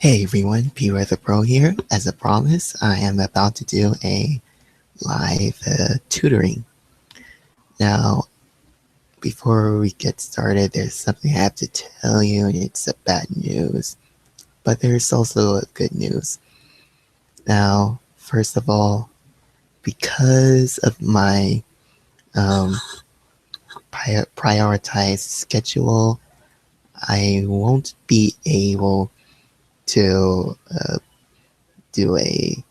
Hey everyone, Beware the Pro here. As a promise, I am about to do a live tutoring. Now, before we get started, there's something I have to tell you, and it's a bad news. But there's also a good news. Now, first of all, because of my prioritized schedule, I won't be able to do a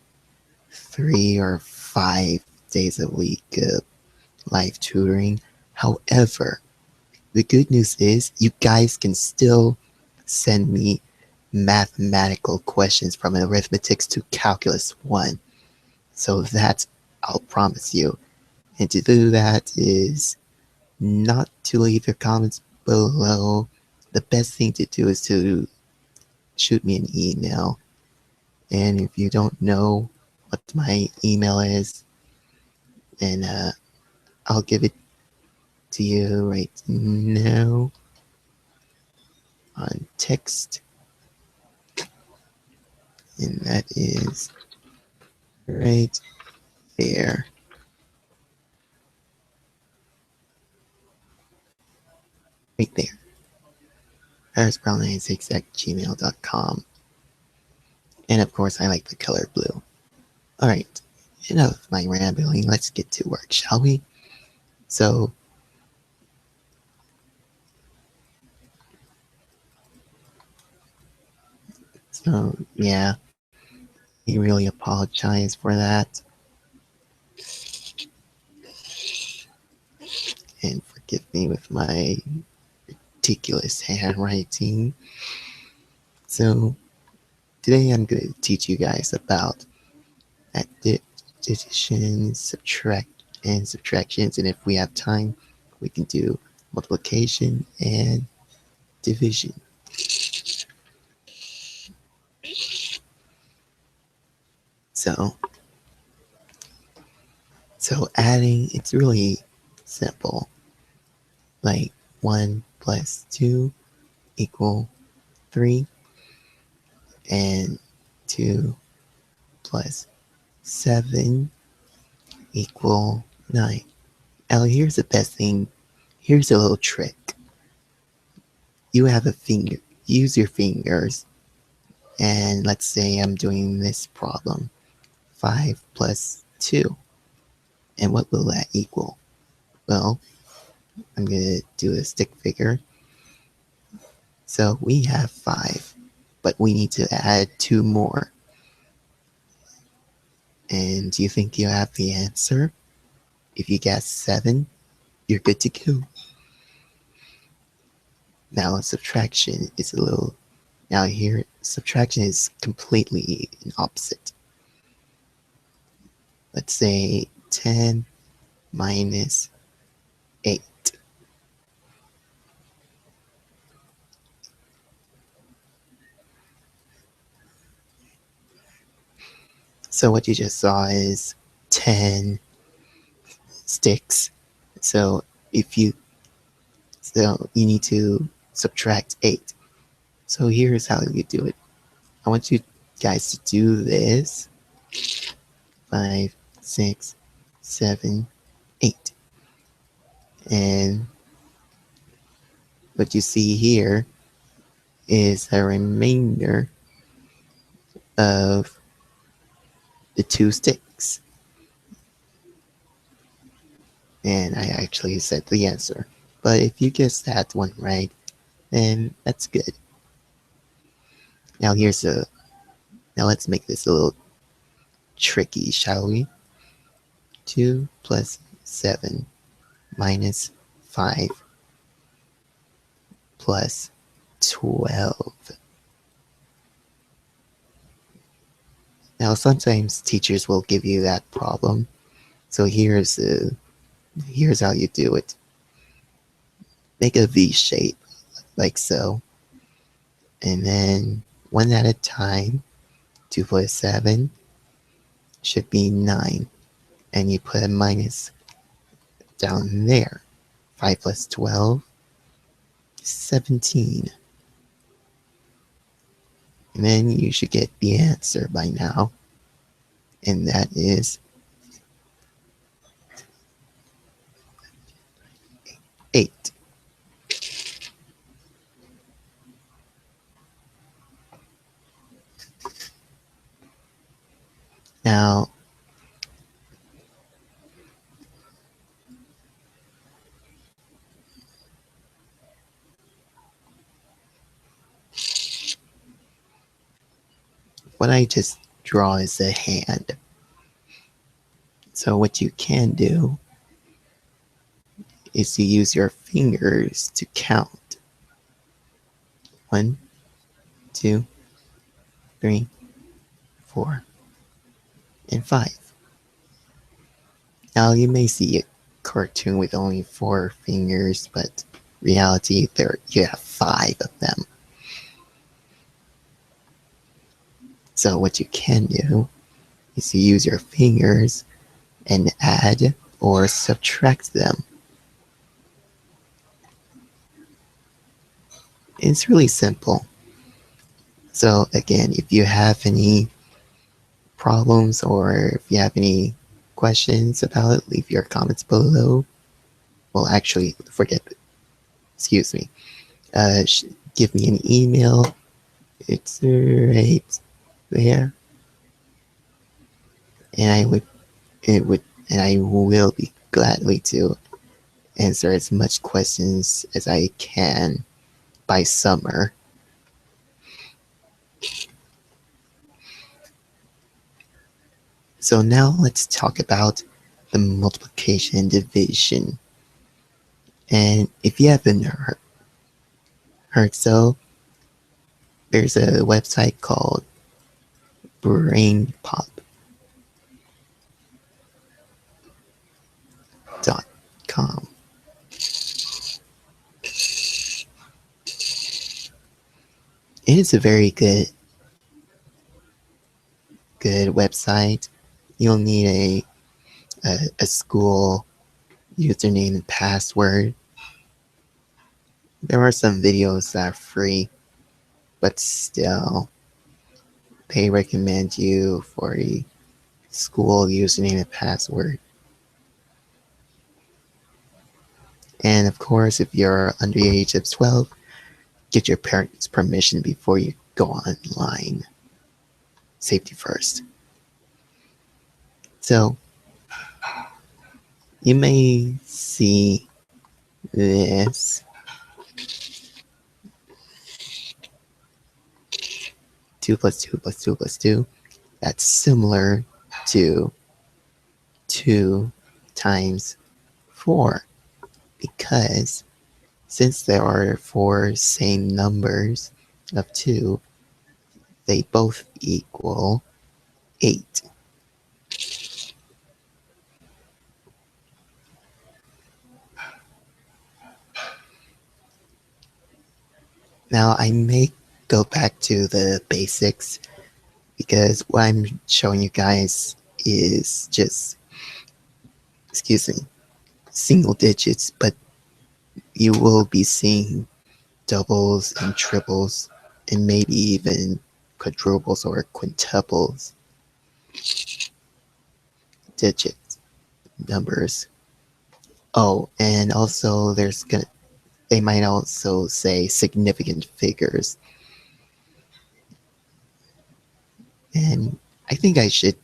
3 or 5 days a week live tutoring. However, the good news is you guys can still send me mathematical questions from Arithmetics to Calculus 1. So that I'll promise you. And to do that is not to leave your comments below. The best thing to do is to shoot me an email. And if you don't know what my email is, then I'll give it to you right now on text, and that is right there. Right there. parisbrown96@gmail.com. And of course, I like the color blue. Alright, enough of my rambling. Let's get to work, shall we? So, yeah, I really apologize for that. And forgive me with my ridiculous handwriting. So, today I'm going to teach you guys about addition, subtractions, and if we have time, we can do multiplication and division. So adding, it's really simple. Like 1 plus 2 equal 3, and 2 plus 7 equal 9. Now here's the best thing. Here's a little trick. You have a finger. Use your fingers. And let's say I'm doing this problem. 5 plus 2. And what will that equal? Well, I'm going to do a stick figure. So we have 5, but we need to add 2 more. And do you think you have the answer? If you guess 7, you're good to go. Now subtraction is a little, now here subtraction is completely an opposite. Let's say 10 minus 8. So what you just saw is 10 sticks. So you need to subtract 8. So here's how you do it. I want you guys to do this. 5, 6, 7, 8. And what you see here is a remainder of the 2 sticks. And I actually said the answer. But if you guess that one right, then that's good. Now now let's make this a little tricky, shall we? 2 plus 7 minus 5 plus 12. Now sometimes teachers will give you that problem. So here's how you do it. Make a V shape like so. And then one at a time. 2 plus 7 should be 9. And you put a minus down there. 5 plus 12, 17. And then you should get the answer by now. And that is 8. Now, what I just draw is a hand. So what you can do is to use your fingers to count. 1, 2, 3, 4, and 5. Now you may see a cartoon with only 4 fingers, but reality you have 5 of them. So what you can do is to use your fingers and add or subtract them. It's really simple. So again, if you have any problems or if you have any questions about it, leave your comments below. Well, actually, excuse me. Give me an email. It's right there. And I will be gladly to answer as much questions as I can by summer. So now let's talk about the multiplication and division. And if you haven't heard so, there's a website called brainpop.com. It is a very good website. You'll need a school username and password. There are some videos that are free, but still, they recommend you for a school username and password. And of course, if you're under the age of 12, get your parents' permission before you go online. Safety first. So, you may see this. 2 plus 2 plus 2 plus 2. That's similar to 2 times 4. Because since there are 4 same numbers of 2, they both equal 8. Now I may go back to the basics because what I'm showing you guys is just, single digits, but you will be seeing doubles and triples and maybe even quadruples or quintuples digit numbers. Oh, and also they might also say significant figures. And I think I should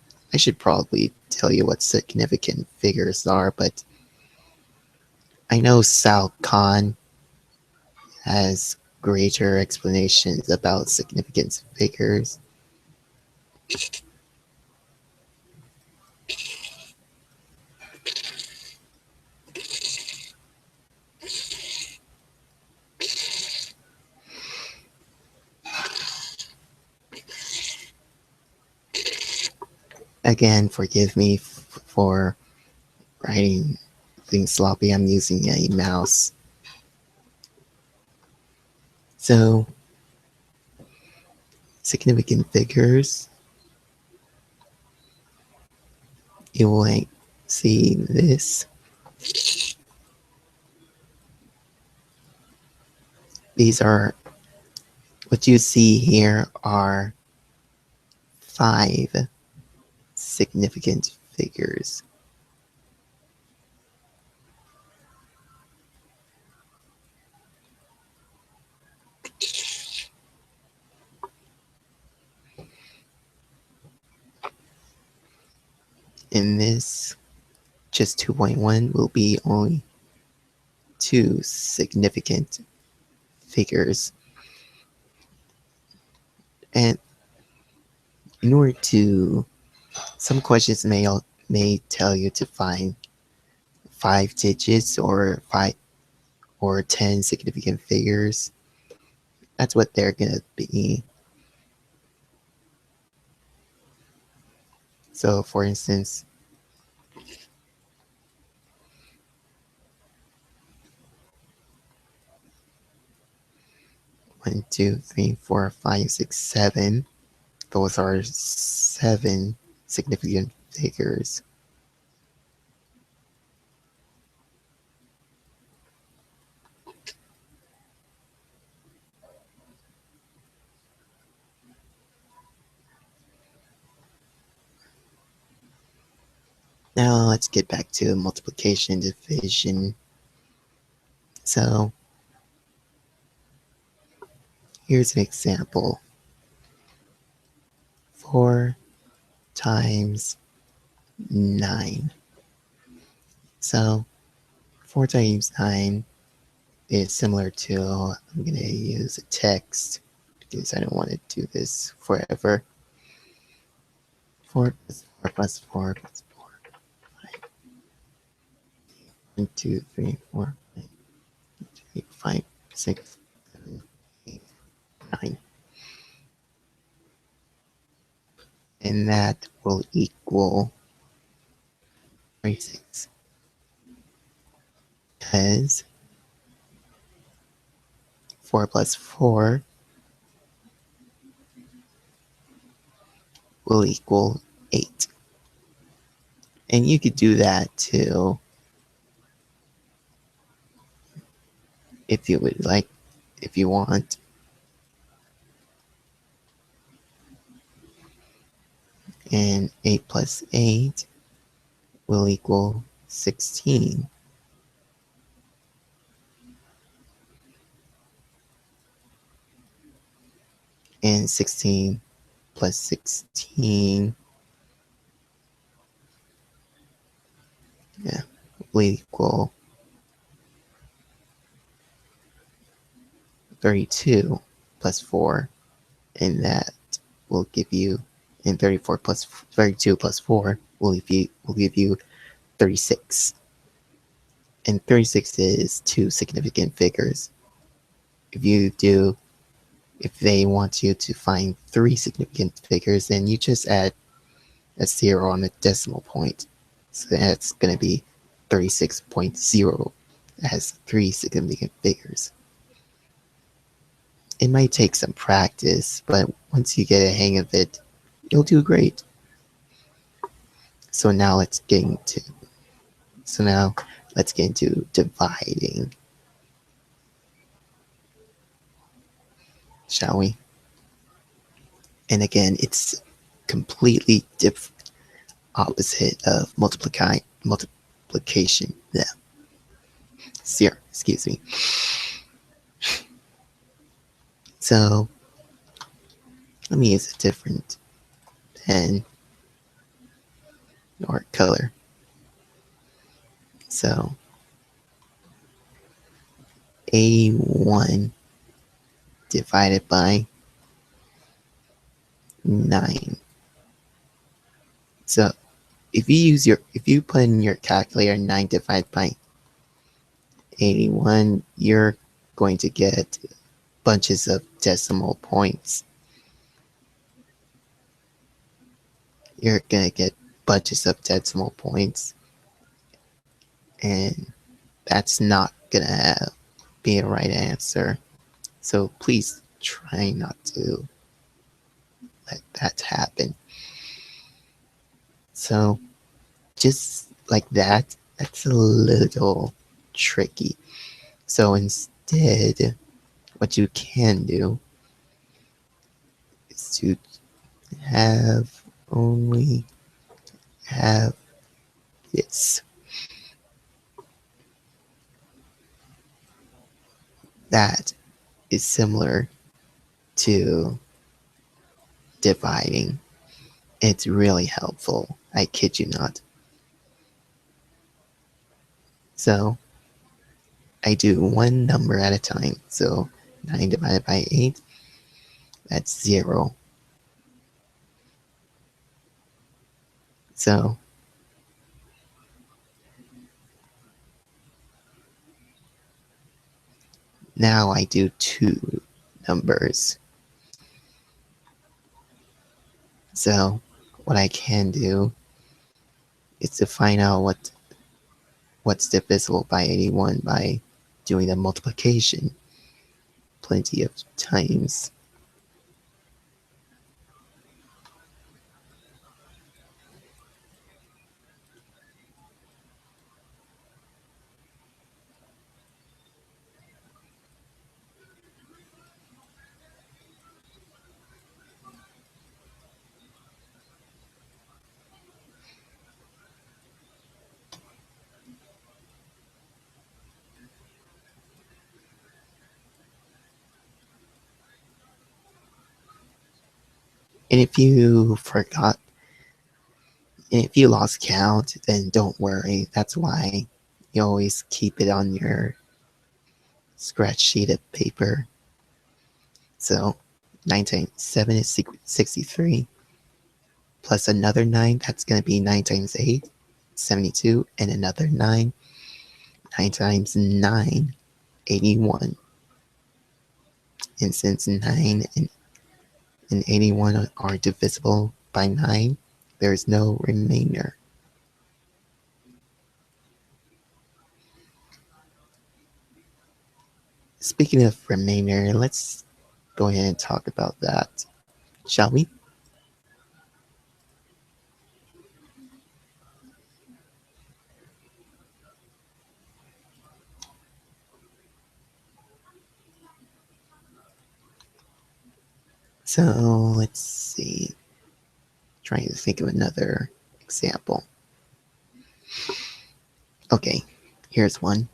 probably tell you what significant figures are, but I know Sal Khan has greater explanations about significant figures. Again, forgive me for writing things sloppy. I'm using a mouse. So, significant figures, you will see this. what you see here are 5 significant figures. In this, just 2.1 will be only 2 significant figures. And in order to, some questions may tell you to find 5 digits or 10 significant figures. That's what they're gonna be. So for instance, 1, 2, 3, 4, 5, 6, 7. Those are 7 significant figures. Now let's get back to multiplication and division. So here's an example. 4 times 9. So 4 times 9 is similar to, I'm going to use a text because I don't want to do this forever. 4 plus 4 plus 4 plus 4. 1, 2, 3, 4, 5, 6, 7, 8, 9. And that will equal 36. Because 4 plus 4 will equal 8. And you could do that too if you would like, if you want. And 8 plus 8 will equal 16. And 16 plus 16 will equal 32 plus 4. And that will give you, and 32 plus 4 will give you 36. And 36 is 2 significant figures. If they want you to find 3 significant figures, then you just add a 0 on the decimal point. So that's going to be 36.0. It has 3 significant figures. It might take some practice, but once you get a hang of it, you'll do great. So now let's get into dividing. Shall we? And again, it's completely opposite of multiplication. Yeah. Zero, excuse me. So let me use a different pen or color. So 81 divided by 9. So if you put in your calculator 9 divided by 81, you're going to get bunches of decimal points. You're gonna get bunches of decimal points, and that's not gonna be a right answer. So please try not to let that happen. So just like that, that's a little tricky. So instead, what you can do to only have this. That is similar to dividing. It's really helpful. I kid you not. So I do one number at a time. So 9 divided by 8, that's 0. So now I do two numbers. So what I can do is to find out what's divisible by 81 by doing the multiplication plenty of times. And if you forgot, if you lost count, then don't worry. That's why you always keep it on your scratch sheet of paper. So 9 times 7 is 63. Plus another 9, that's going to be 9 times 8, 72. And another 9, 9 times 9, 81. And since 9 and 81 are divisible by 9, there is no remainder. Speaking of remainder, let's go ahead and talk about that, shall we? So let's see. Trying to think of another example. Okay, here's one.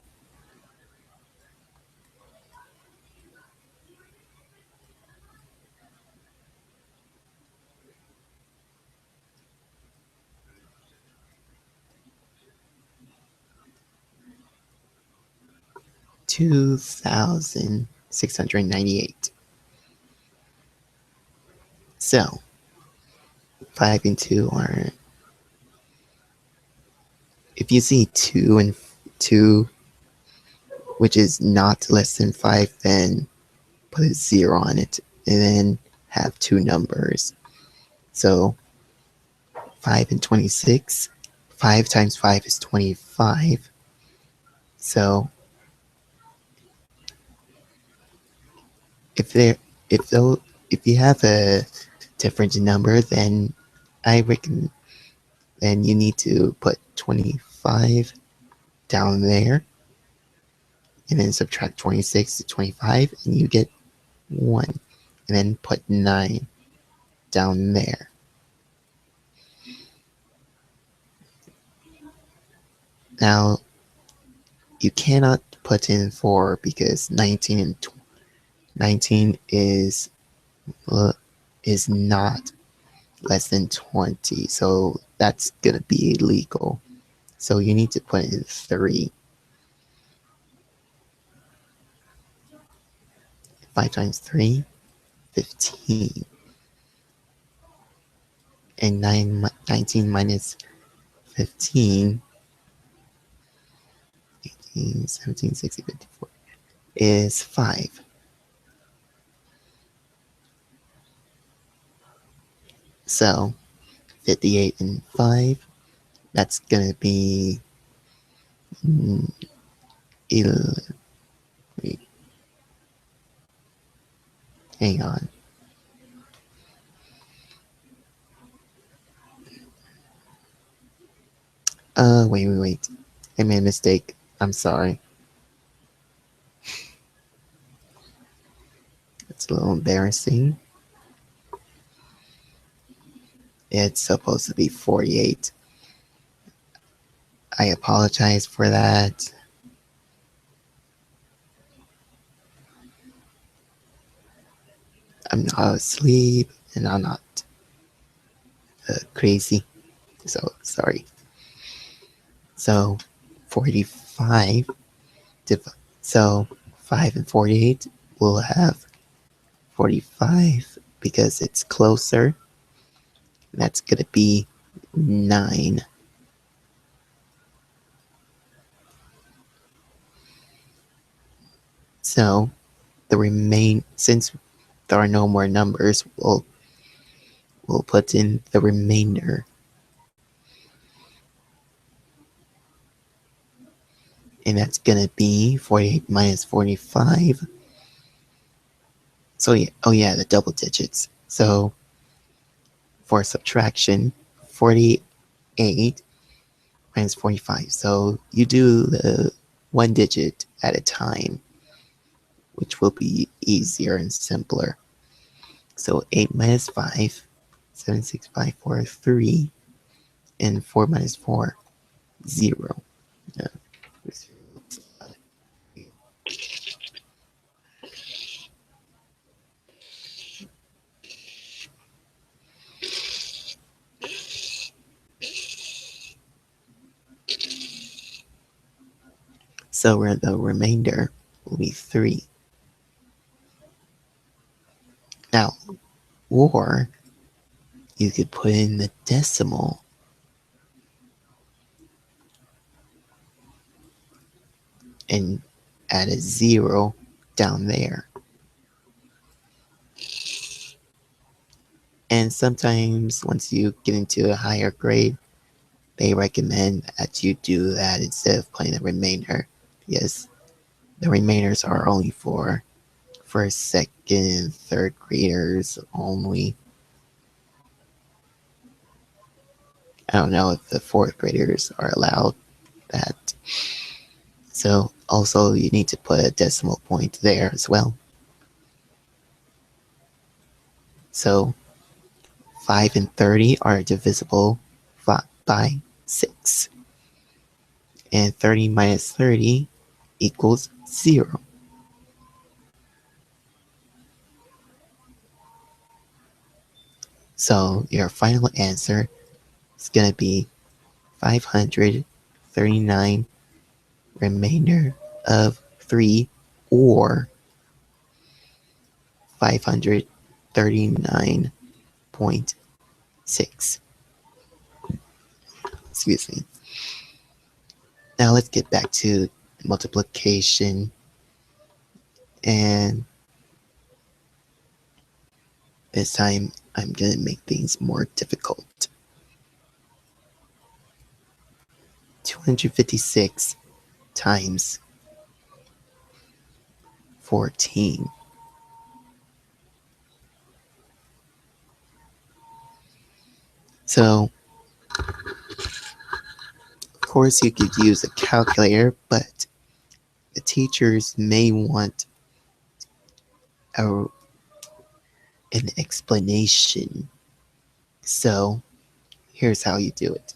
$2,698. So 5 and 2 are, if you see 2 and 2, which is not less than 5, then put a 0 on it and then have two numbers. So 5 and 26, 5 times 5 is 25. So if you have a different number, then I reckon then you need to put 25 down there and then subtract 26 to 25 and you get 1, and then put 9 down there. Now you cannot put in 4 because 19 is not less than 20, so that's gonna be illegal. So you need to put in 3. 5 times 3, 15. And 19 minus 15, 18, 17, 16, 54, is 5. So 58 and 5, that's going to be 11. Wait, hang on. Wait. I made a mistake. I'm sorry. It's a little embarrassing. It's supposed to be 48. I apologize for that. I'm not asleep and I'm not crazy. So sorry. So 45. So 5 and 48 will have 45 because it's closer. That's going to be 9. So since there are no more numbers, we'll put in the remainder. And that's going to be 48 minus 45. So yeah, oh yeah, the double digits. So for subtraction, 48 minus 45. So you do the one digit at a time, which will be easier and simpler. So 8 minus 5, 7, 6, 5, 4, 3, and 4 minus 4, 0. Yeah. So the remainder will be 3. Now, or you could put in the decimal and add a 0 down there. And sometimes once you get into a higher grade, they recommend that you do that instead of putting the remainder, because the remainders are only for first, second, third graders only. I don't know if the fourth graders are allowed that. So also you need to put a decimal point there as well. So 5 and 30 are divisible by 6. And 30 minus 30 equals 0. So your final answer is going to be 539 remainder of 3, or 539.6. Excuse me. Now let's get back to multiplication, and this time I'm going to make things more difficult. 256 times 14. So, of course, you could use a calculator, but the teachers may want an explanation. So, here's how you do it.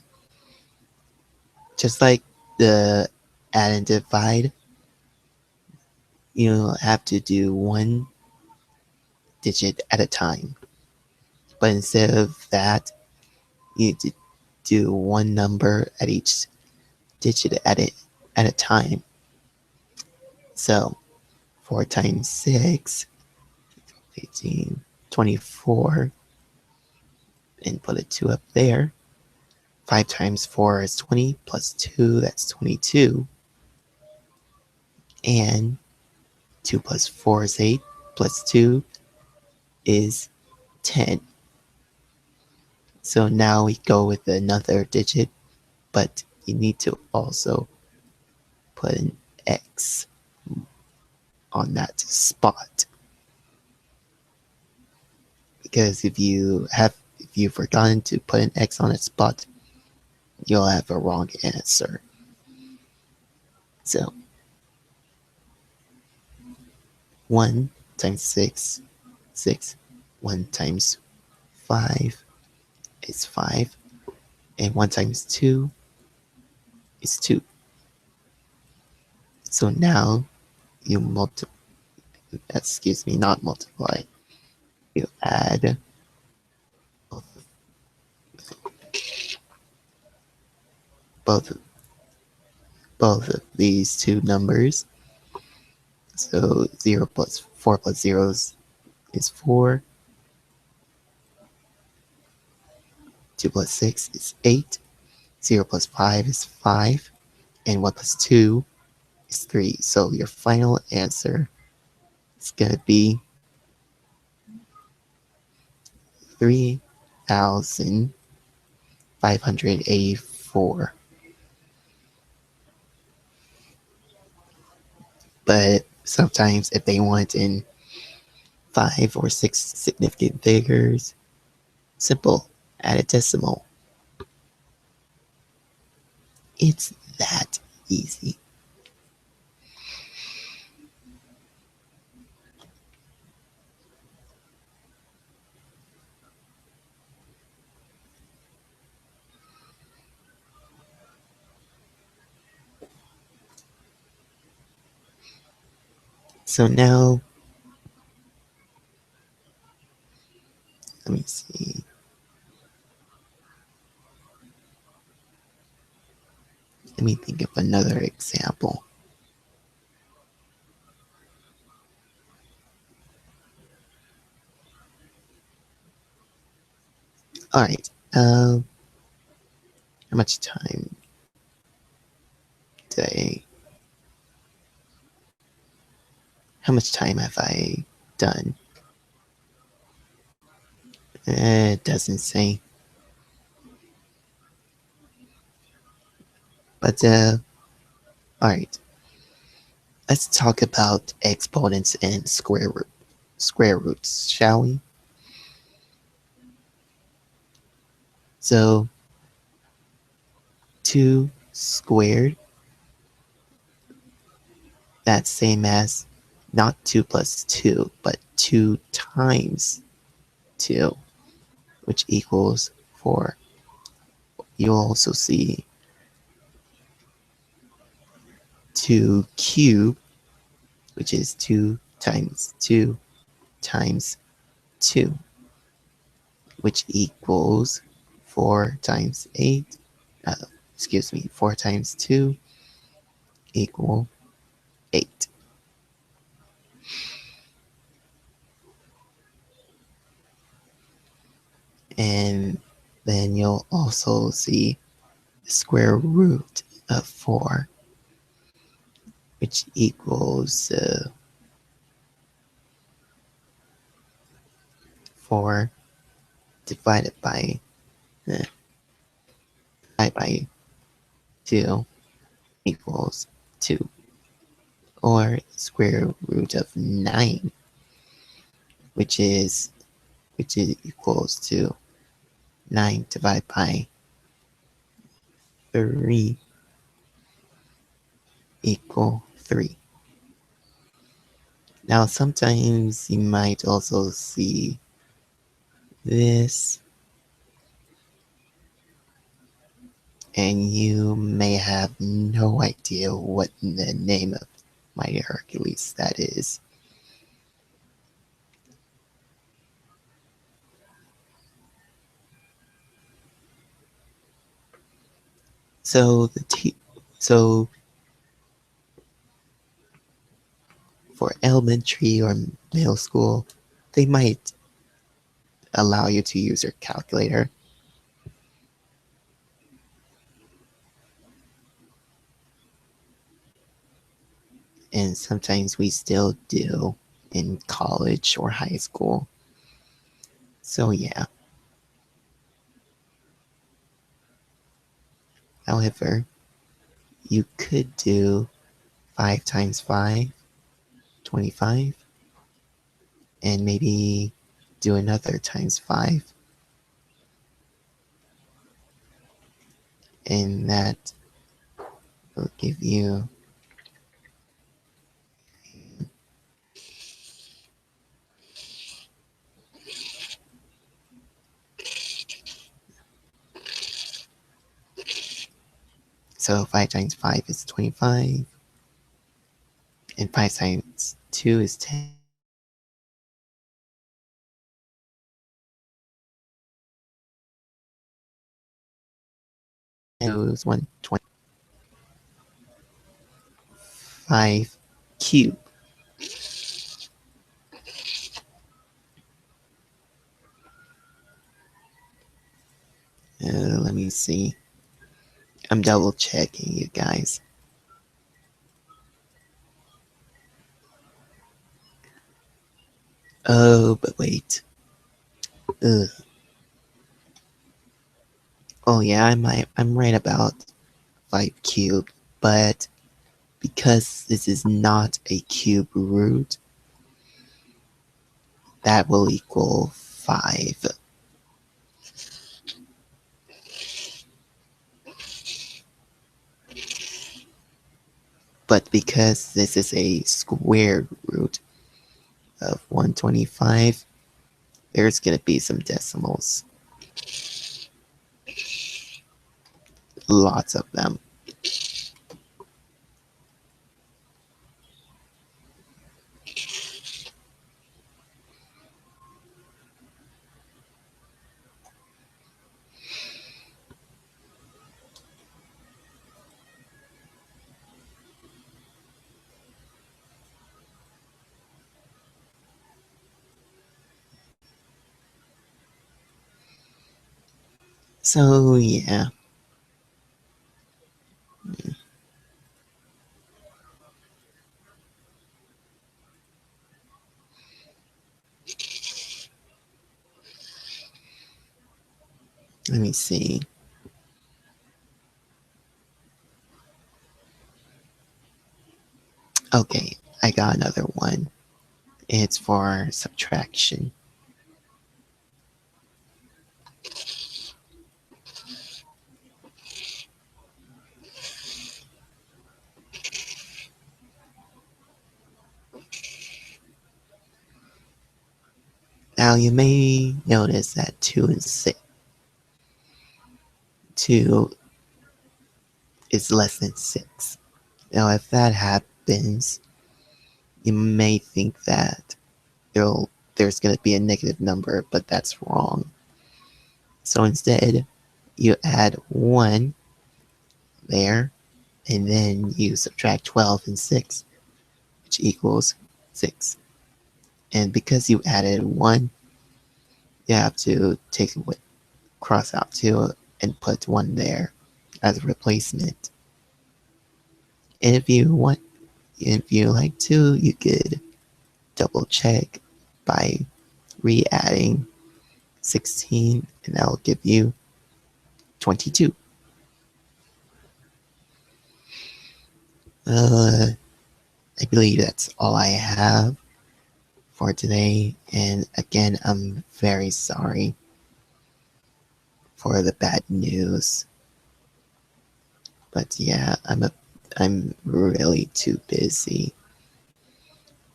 Just like the add and divide, you have to do one digit at a time. But instead of that, you do one number at each digit at a time. So 4 times 6, 18, 24, and put a 2 up there. 5 times 4 is 20, plus 2, that's 22. And 2 plus 4 is 8, plus 2 is 10. So now we go with another digit, but you need to also put an X on that spot. Because if you've forgotten to put an X on a spot, you'll have a wrong answer. So 1 times 6, 6. 1 times 5, is 5, and 1 times 2 is 2. So now you not multiply. You add both both of these two numbers. So 0 plus 4 plus 0 is 4. 2 plus 6 is 8. 0 plus 5 is 5. And 1 plus 2 is 3. So your final answer is going to be 3,584. But sometimes if they want in 5 or 6 significant figures, simple, add a decimal. It's that easy. So now, let me see. Let me think of another example. All right. How much time today? How much time have I done? It doesn't say. But all right. Let's talk about exponents and square roots, shall we? So 2 squared, that's same as not 2 plus 2, but 2 times 2, which equals 4. You'll also see 2 cubed, which is 2 times 2 times 2, which equals 4 times 8. 4 times 2 equal 8. And then you'll also see the square root of 4, which equals 4 divided by uh, divided by 2 equals 2, or square root of 9, which is equals to 9 divided by 3 equal 3. Now sometimes you might also see this, and you may have no idea what the name of Mighty Hercules that is. So so for elementary or middle school, they might allow you to use your calculator. And sometimes we still do in college or high school. So yeah. However, you could do 5 times 5, 25, and maybe do another times 5. And that will give you So 5 times 5 is 25. And 5 times 2 is 10. It was 125 cubed. Let me see. I'm double checking, you guys. Oh, but wait. Ugh. Oh yeah, I'm right about 5 cubed, but because this is not a cube root, that will equal 5. But because this is a square root of 125, there's going to be some decimals. Lots of them. So yeah. Let me see. Okay, I got another one. It's for subtraction. Now you may notice that 2 and 6. 2 is less than 6. Now if that happens, you may think that there's going to be a negative number, but that's wrong. So instead, you add 1 there, and then you subtract 12 and 6, which equals 6. And because you added 1, you have to cross out 2 and put 1 there as a replacement. And if you like to, you could double check by re-adding 16, and that'll give you 22. I believe that's all I have for today. And again, I'm very sorry for the bad news. But yeah, I'm really too busy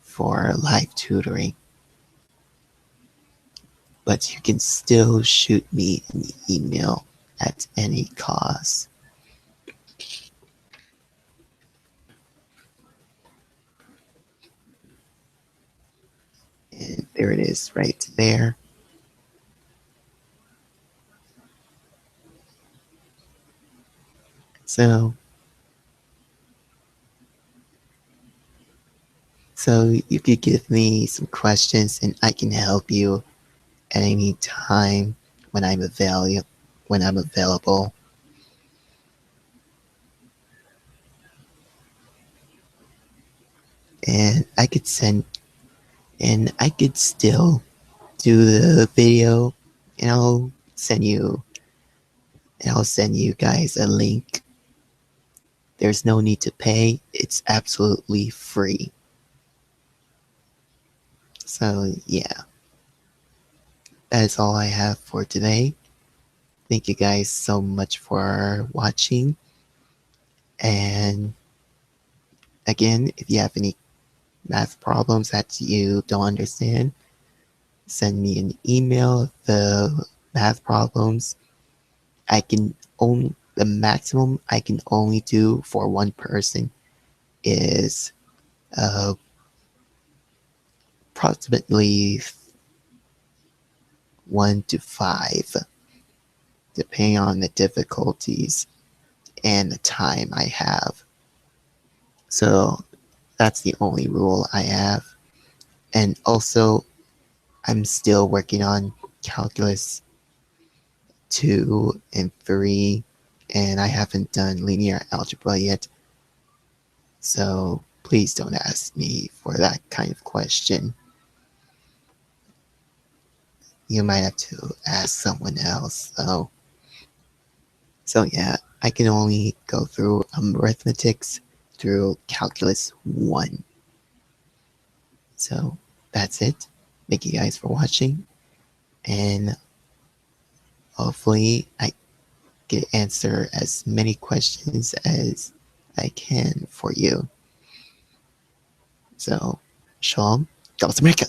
for live tutoring. But you can still shoot me an email at any cost. And there it is right there. So you could give me some questions and I can help you at any time when I'm available. And I could still do the video, and I'll send you guys a link. There's no need to pay. It's absolutely free. So yeah, that is all I have for today. Thank you guys so much for watching. And again, if you have any math problems that you don't understand, send me an email. The math problems, I can the maximum I can only do for one person is approximately 1 to 5, depending on the difficulties and the time I have. So that's the only rule I have. And also, I'm still working on calculus 2 and 3, and I haven't done linear algebra yet. So please don't ask me for that kind of question. You might have to ask someone else, though. So yeah, I can only go through arithmetics through calculus 1. So that's it. Thank you guys for watching, and hopefully I can answer as many questions as I can for you. So, Shalom, God bless America.